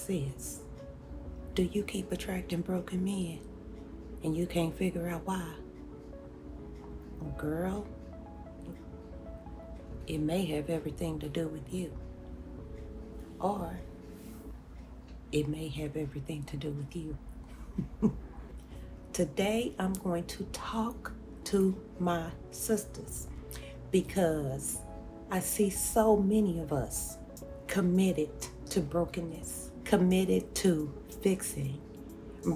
sis, do you keep attracting broken men and you can't figure out why? Girl, it may have everything to do with you. Or it may have everything to do with you. Today, I'm going to talk to my sisters because I see so many of us committed to brokenness, committed to fixing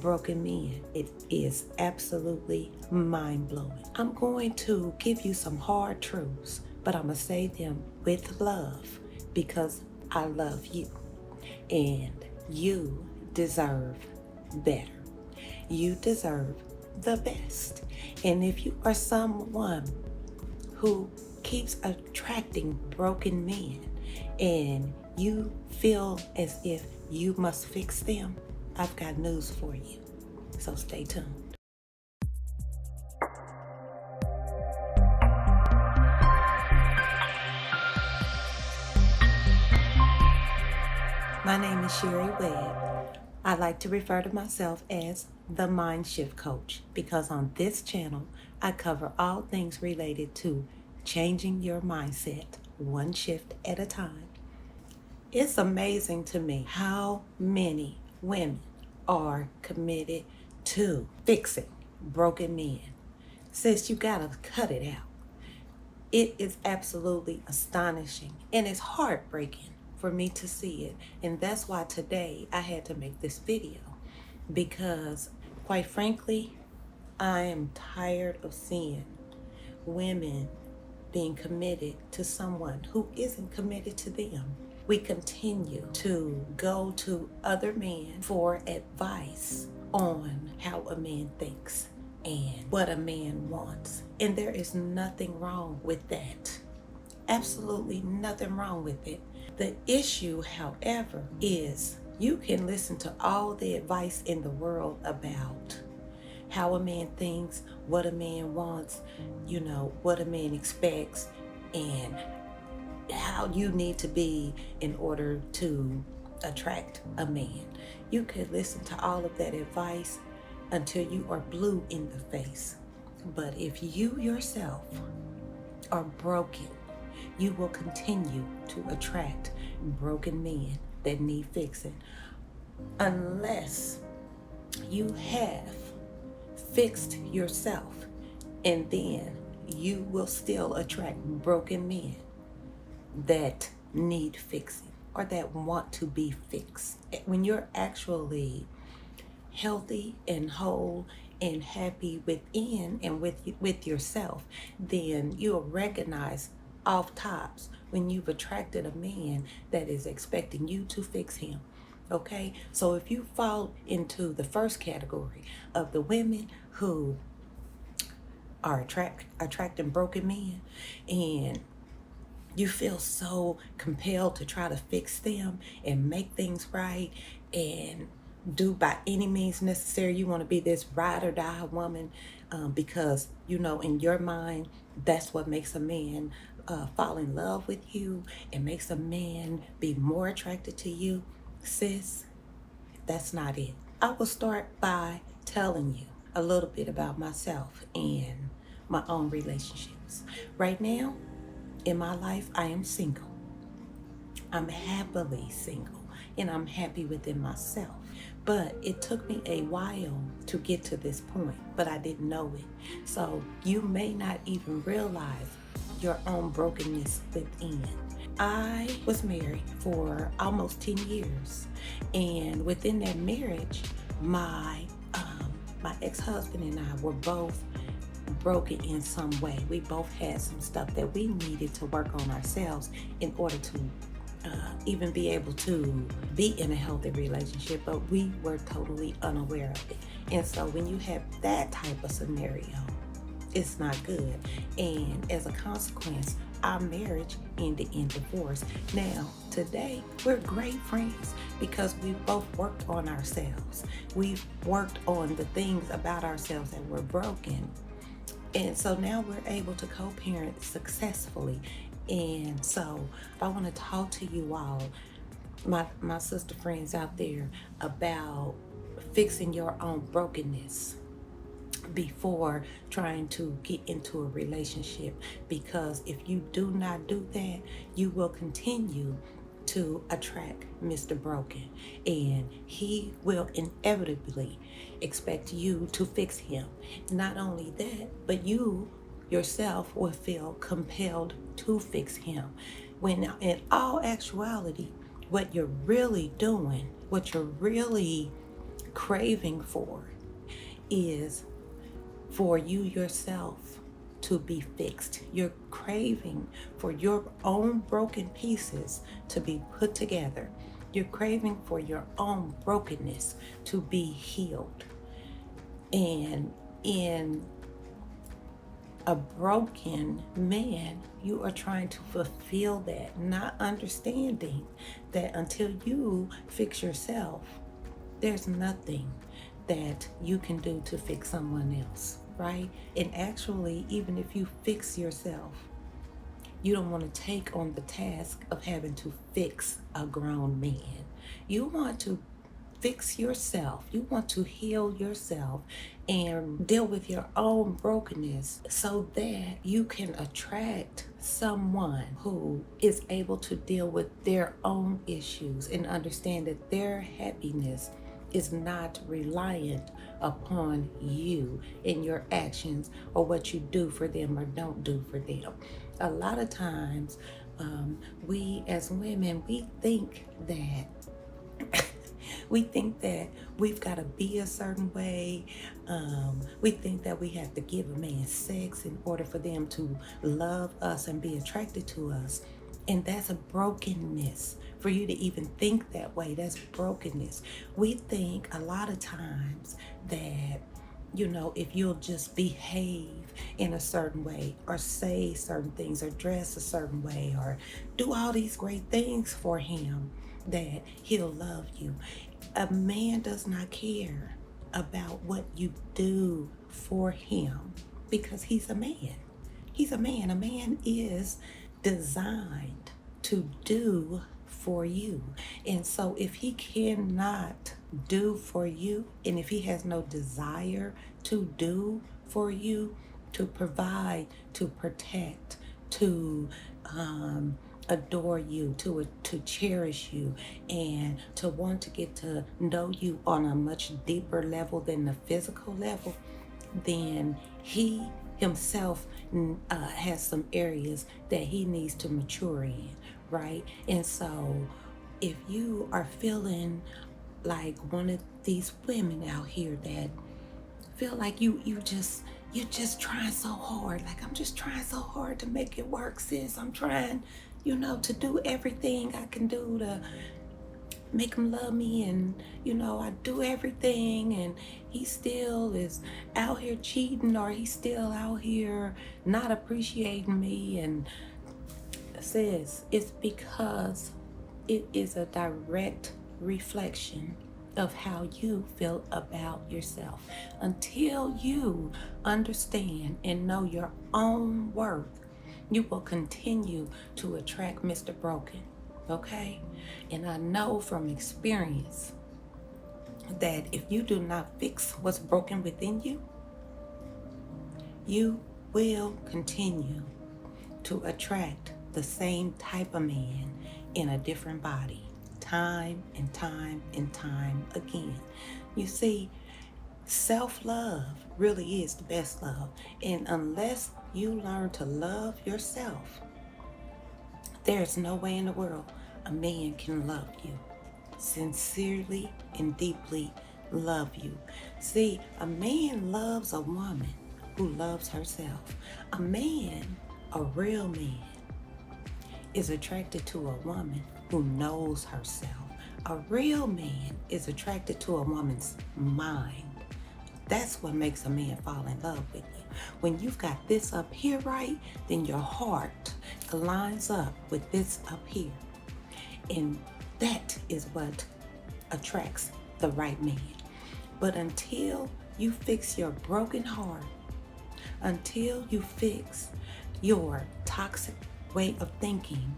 broken men. It is absolutely mind-blowing. I'm going to give you some hard truths, but I'm going to say them with love because I love you and you deserve better. You deserve the best. And if you are someone who keeps attracting broken men and you feel as if you must fix them, I've got news for you. So stay tuned. My name is Sherry Webb. I like to refer to myself as the Mind Shift Coach because on this channel, I cover all things related to changing your mindset one shift at a time. It's amazing to me how many women are committed to fixing broken men. Sis, you gotta cut it out. It is absolutely astonishing and it's heartbreaking for me to see it. And that's why today I had to make this video because quite frankly, I am tired of seeing women being committed to someone who isn't committed to them. We continue to go to other men for advice on how a man thinks and what a man wants. And there is nothing wrong with that. Absolutely nothing wrong with it. The issue, however, is you can listen to all the advice in the world about how a man thinks, what a man wants, what a man expects, and how you need to be in order to attract a man. You could listen to all of that advice until you are blue in the face. But if you yourself are broken, you will continue to attract broken men that need fixing unless you have fixed yourself, and then you will still attract broken men that need fixing or that want to be fixed. When you're actually healthy and whole and happy within and with yourself, then you'll recognize off tops when you've attracted a man that is expecting you to fix him. Okay, so if you fall into the first category of the women who are attracting broken men and you feel so compelled to try to fix them and make things right and do by any means necessary, you want to be this ride or die woman because in your mind that's what makes a man fall in love with you and makes a man be more attracted to you. Sis, that's not it. I will start by telling you a little bit about myself and my own relationships. Right now in my life, I am single. I'm happily single and I'm happy within myself. But it took me a while to get to this point, but I didn't know it. So you may not even realize your own brokenness within. I was married for almost 10 years. And within that marriage, my ex-husband and I were both broken in some way. We both had some stuff that we needed to work on ourselves in order to even be able to be in a healthy relationship, but we were totally unaware of it. And so when you have that type of scenario, it's not good. And as a consequence, our marriage ended in divorce. Now, today, we're great friends because we both worked on ourselves. We've worked on the things about ourselves that were broken. And so now we're able to co-parent successfully. And so I want to talk to you all my sister friends out there about fixing your own brokenness before trying to get into a relationship, because if you do not do that, you will continue to attract Mr. Broken, and he will inevitably expect you to fix him. Not only that, but you yourself will feel compelled to fix him, when in all actuality, what you're really doing, what you're really craving for, is for you yourself to be fixed. You're craving for your own broken pieces to be put together. You're craving for your own brokenness to be healed. And in a broken man, you are trying to fulfill that, not understanding that until you fix yourself, there's nothing that you can do to fix someone else, right? And actually, even if you fix yourself, you don't want to take on the task of having to fix a grown man. You want to fix yourself. You want to heal yourself and deal with your own brokenness so that you can attract someone who is able to deal with their own issues and understand that their happiness is not reliant upon you and your actions or what you do for them or don't do for them. A lot of times, we as women, we think that we've got to be a certain way. We think that we have to give a man sex in order for them to love us and be attracted to us. And that's a brokenness. For you to even think that way, that's brokenness. We think a lot of times that, if you'll just behave in a certain way or say certain things or dress a certain way or do all these great things for him, that he'll love you. A man does not care about what you do for him because he's a man. He's a man. A man is designed to do for you. And so if he cannot do for you, and if he has no desire to do for you, to provide, to protect, to adore you, to cherish you, and to want to get to know you on a much deeper level than the physical level, then he himself has some areas that he needs to mature in, right? And so if you are feeling like one of these women out here that feel like you're just trying so hard, like, I'm just trying so hard to make it work, sis. I'm trying, to do everything I can do to make him love me, and I do everything, and he still is out here cheating, or he's still out here not appreciating me. And says it's because it is a direct reflection of how you feel about yourself. Until you understand and know your own worth, you will continue to attract Mr. Broken. Okay? And I know from experience that if you do not fix what's broken within you, you will continue to attract the same type of man in a different body, time and time and time again. You see, self-love really is the best love. And unless you learn to love yourself, there's no way in the world a man can love you, sincerely and deeply love you. See, a man loves a woman who loves herself. A man, a real man, is attracted to a woman who knows herself. A real man is attracted to a woman's mind. That's what makes a man fall in love with you. When you've got this up here right, then your heart lines up with this up here. And that is what attracts the right man. But until you fix your broken heart, until you fix your toxic way of thinking,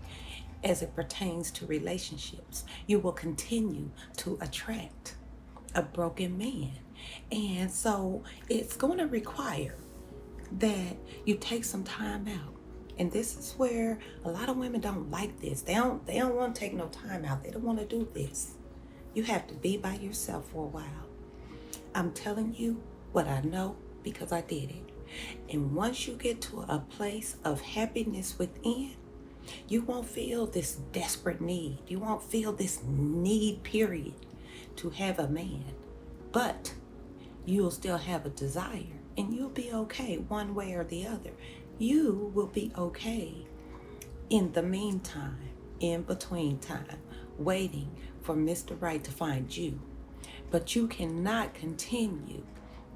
as it pertains to relationships. You will continue to attract a broken man. And so it's going to require that you take some time out. And this is where a lot of women don't like this. They don't want to take no time out. They don't want to do this. You have to be by yourself for a while. I'm telling you what I know because I did it. And once you get to a place of happiness within, you won't feel this desperate need. You won't feel this need, period, to have a man. But you'll still have a desire, and you'll be okay one way or the other. You will be okay in the meantime, in between time, waiting for Mr. Right to find you. But you cannot continue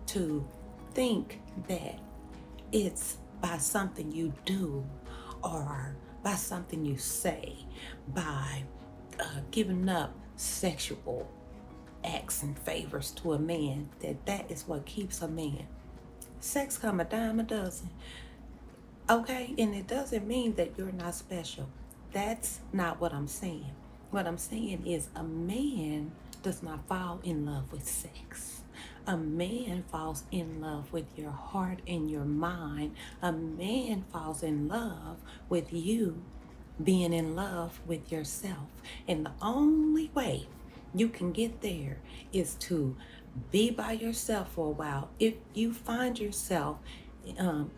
to think that it's by something you do or by something you say, by giving up sexual acts and favors to a man, that is what keeps a man. Sex come a dime a dozen, okay? And it doesn't mean that you're not special. That's not what I'm saying. What I'm saying is a man does not fall in love with sex. A man falls in love with your heart and your mind. A man falls in love with you being in love with yourself. And the only way you can get there is to be by yourself for a while. If you find yourself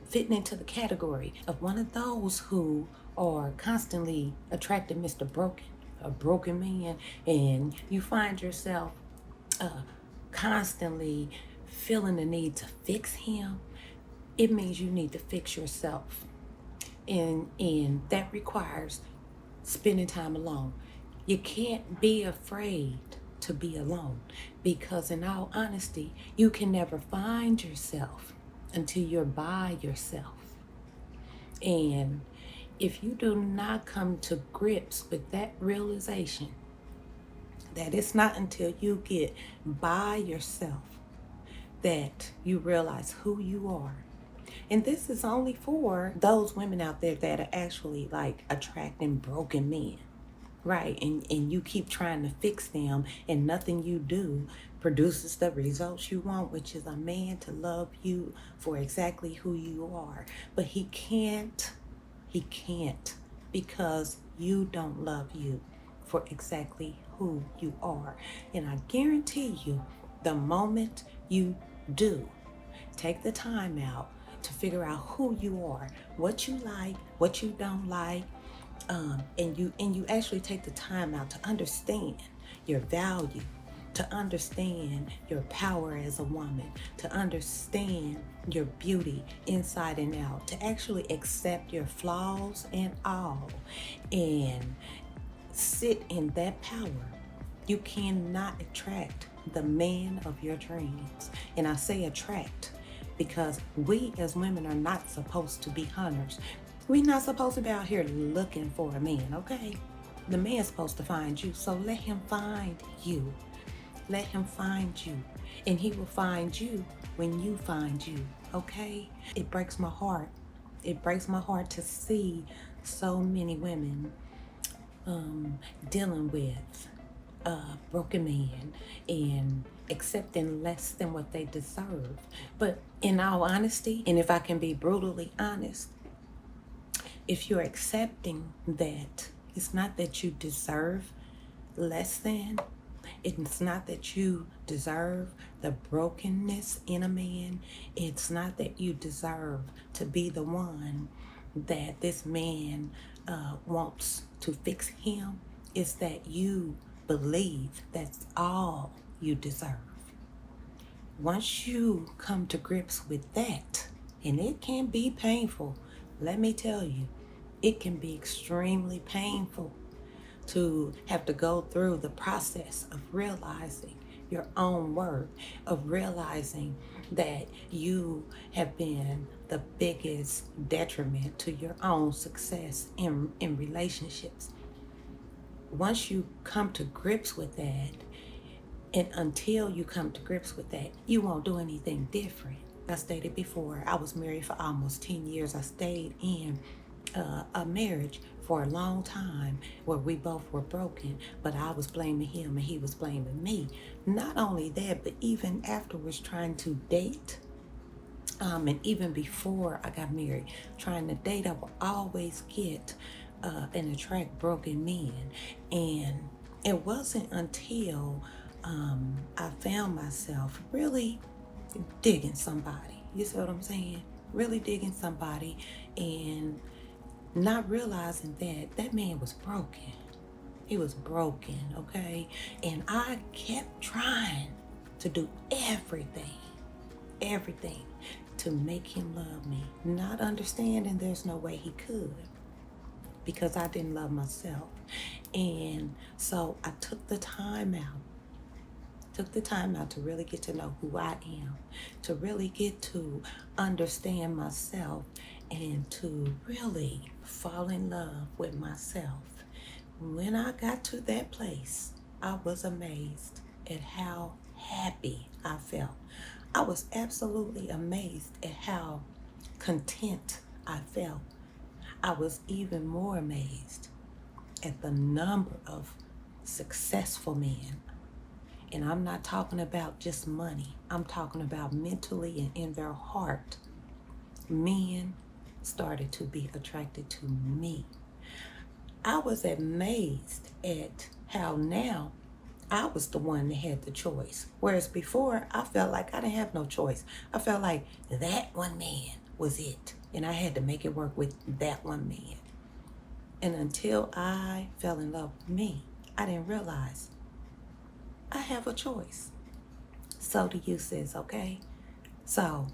fitting into the category of one of those who are constantly attracting Mr. Broken, a broken man, and you find yourself constantly feeling the need to fix him, it means you need to fix yourself. And that requires spending time alone. You can't be afraid to be alone, because in all honesty, you can never find yourself until you're by yourself. And if you do not come to grips with that realization, that it's not until you get by yourself that you realize who you are. And this is only for those women out there that are actually like attracting broken men, right? And you keep trying to fix them, and nothing you do produces the results you want, which is a man to love you for exactly who you are. But he can't, because you don't love you for exactly who you are. And I guarantee you, the moment you do take the time out to figure out who you are, what you like, what you don't like, and you actually take the time out to understand your value, to understand your power as a woman, to understand your beauty inside and out, to actually accept your flaws and all, and sit in that power, you cannot attract the man of your dreams. And I say attract because we as women are not supposed to be hunters. We're not supposed to be out here looking for a man, okay? The man's supposed to find you, so let him find you. Let him find you. And he will find you when you find you, okay? It breaks my heart. It breaks my heart to see so many women dealing with a broken man and accepting less than what they deserve. But in all honesty, and if I can be brutally honest, if you're accepting that, it's not that you deserve less than, it's not that you deserve the brokenness in a man, it's not that you deserve to be the one that this man wants to fix him, it's that you believe that's all you deserve. Once you come to grips with that, and it can be painful, let me tell you, it can be extremely painful to have to go through the process of realizing your own worth, of realizing that you have been the biggest detriment to your own success in relationships. Once you come to grips with that, and until you come to grips with that, you won't do anything different. I stated before, I was married for almost 10 years. I stayed in a marriage for a long time where we both were broken, but I was blaming him and he was blaming me. Not only that, but even afterwards trying to date, and even before I got married, trying to date, I would always get and attract broken men. And it wasn't until I found myself really digging somebody. You see what I'm saying? Really digging somebody and not realizing that that man was broken. He was broken, okay? And I kept trying to do everything to make him love me, not understanding there's no way he could because I didn't love myself. And so I took the time out to really get to know who I am, to really get to understand myself, and to really fall in love with myself. When I got to that place, I was amazed at how happy I felt. I was absolutely amazed at how content I felt. I was even more amazed at the number of successful men. And I'm not talking about just money. I'm talking about mentally and in their heart. Men started to be attracted to me. I was amazed at how now I was the one that had the choice. Whereas before, I felt like I didn't have no choice. I felt like that one man was it. And I had to make it work with that one man. And until I fell in love with me, I didn't realize I have a choice. So do you, sis, okay? So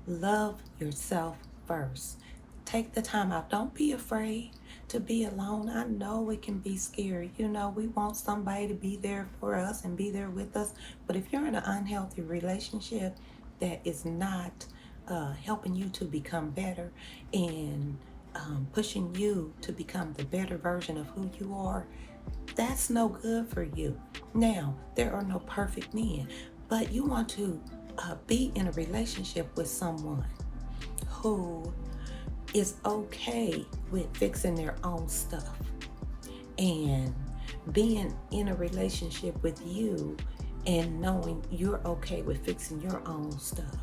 love yourself first. Take the time out. Don't be afraid to be alone. I know it can be scary. You know, we want somebody to be there for us and be there with us. But if you're in an unhealthy relationship that is not helping you to become better and pushing you to become the better version of who you are, that's no good for you. Now, there are no perfect men, but you want to be in a relationship with someone who is okay with fixing their own stuff and being in a relationship with you and knowing you're okay with fixing your own stuff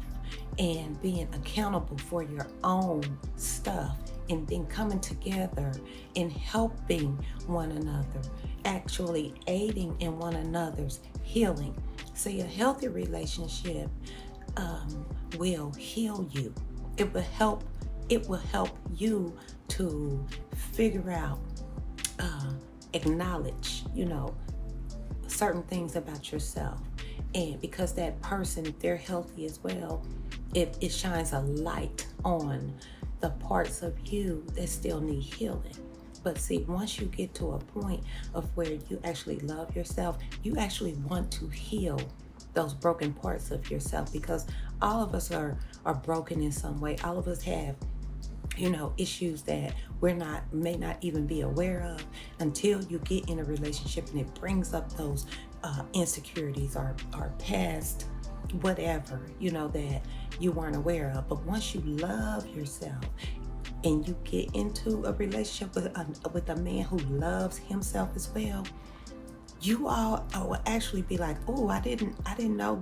and being accountable for your own stuff and then coming together and helping one another, actually aiding in one another's healing. See, a healthy relationship will heal you. It will help you to figure out, acknowledge, certain things about yourself. And because that person, if they're healthy as well, it shines a light on the parts of you that still need healing. But see, once you get to a point of where you actually love yourself, you actually want to heal those broken parts of yourself, because all of us are broken in some way. All of us have issues that may not even be aware of until you get in a relationship and it brings up those insecurities or past whatever that you weren't aware of. But once you love yourself and you get into a relationship with a man who loves himself as well, you all will actually be like, oh, I didn't know,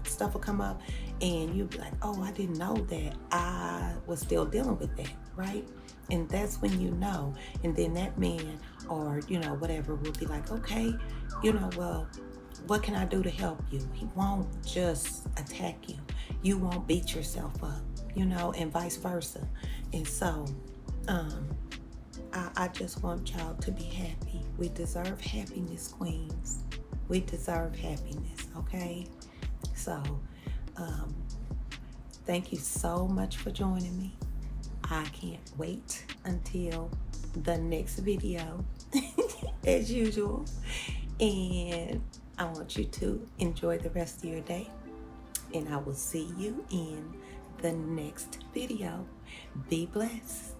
stuff will come up and you'll be like, oh, I didn't know that I was still dealing with that, right? And that's when and then that man or, whatever will be like, okay, well, what can I do to help you? He won't just attack you. You won't beat yourself up, and vice versa. And so, I just want y'all to be happy. We deserve happiness, queens. We deserve happiness, okay? So, thank you so much for joining me. I can't wait until the next video, as usual. And I want you to enjoy the rest of your day. And I will see you in the next video. Be blessed.